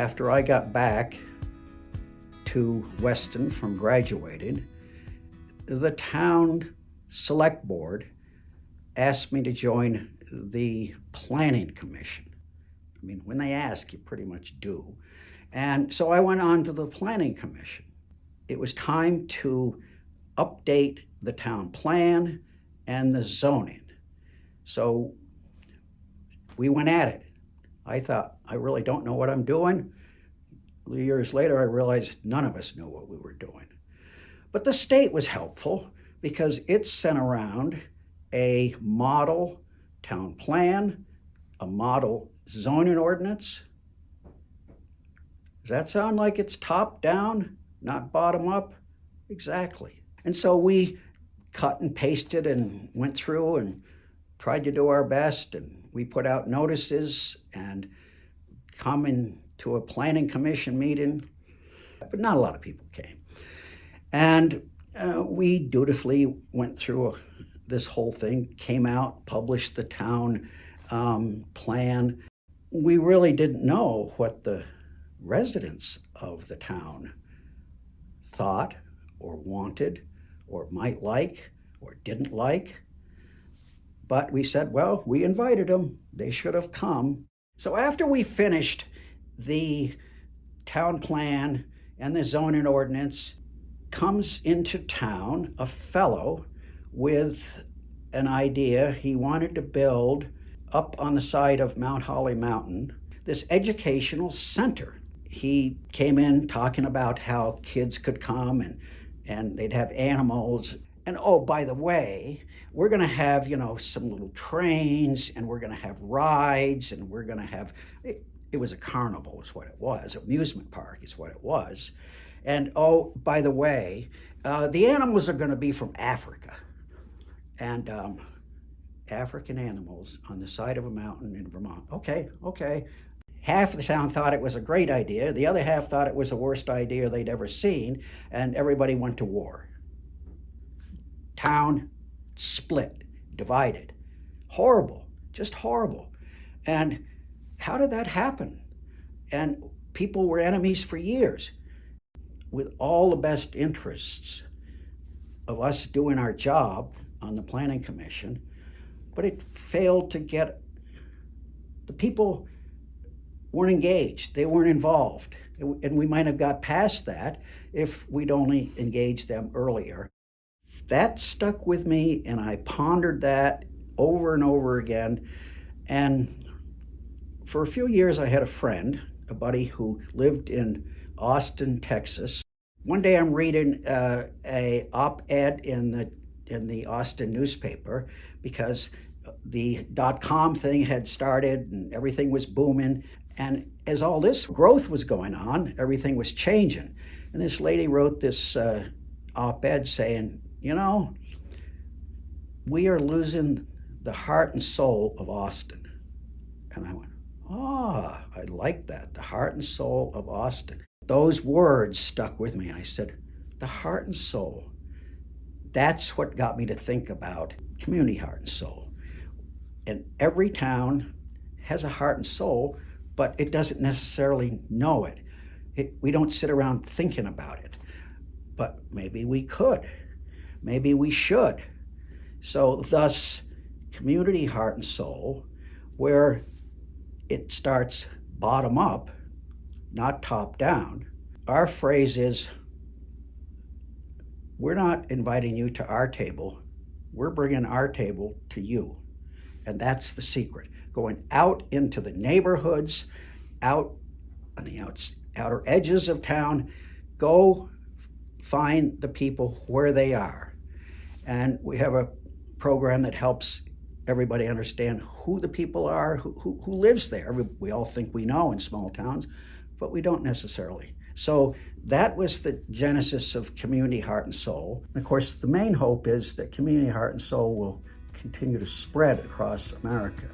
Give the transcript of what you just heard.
After I got back to Weston from graduating, the town select board asked me to join the planning commission. I mean, when they ask, you pretty much do. And so I went on to the planning commission. It was time to update the town plan and the zoning. So we went at it. I thought, I really don't know what I'm doing. Years later, I realized none of us knew what we were doing. But the state was helpful because it sent around a model town plan, a model zoning ordinance. Does that sound like it's top down, not bottom up? Exactly. And so we cut and pasted and went through and tried to do our best, and we put out notices and come into a planning commission meeting, but not a lot of people came. And we dutifully went through this whole thing, came out, published the town plan. We really didn't know what the residents of the town thought or wanted or might like or didn't like. But we said, well, we invited them. They should have come. So after we finished the town plan and the zoning ordinance, comes into town a fellow with an idea. He wanted to build up on the side of Mount Holly Mountain this educational center. He came in talking about how kids could come and they'd have animals. And oh, by the way, we're going to have, some little trains, and we're going to have rides, and we're going to have, it was a carnival is what it was, amusement park is what it was. And oh, by the way, the animals are going to be from Africa. And African animals on the side of a mountain in Vermont. Okay. Half of the town thought it was a great idea. The other half thought it was the worst idea they'd ever seen, and everybody went to war. Town split, divided. Horrible, just horrible. And how did that happen? And people were enemies for years, with all the best interests of us doing our job on the planning commission, but it failed to get, the people weren't engaged, they weren't involved. And we might have got past that if we'd only engaged them earlier. That stuck with me, and I pondered that over and over again. And for a few years, I had a friend, a buddy who lived in Austin, Texas. One day I'm reading a op-ed in the Austin newspaper because the .com thing had started and everything was booming. And as all this growth was going on, everything was changing. And this lady wrote this op-ed saying, we are losing the heart and soul of Austin. And I went, I like that, the heart and soul of Austin. Those words stuck with me, and I said, the heart and soul, that's what got me to think about community heart and soul. And every town has a heart and soul, but it doesn't necessarily know it. We don't sit around thinking about it, but maybe we could, maybe we should. So thus, community heart and soul, where it starts bottom up, not top down. Our phrase is, we're not inviting you to our table, we're bringing our table to you. And that's the secret, going out into the neighborhoods, out on the outer edges of town, go find the people where they are. And we have a program that helps everybody understand who the people are, who lives there. We all think we know in small towns, but we don't necessarily. So that was the genesis of Community Heart and Soul. And of course, the main hope is that Community Heart and Soul will continue to spread across America.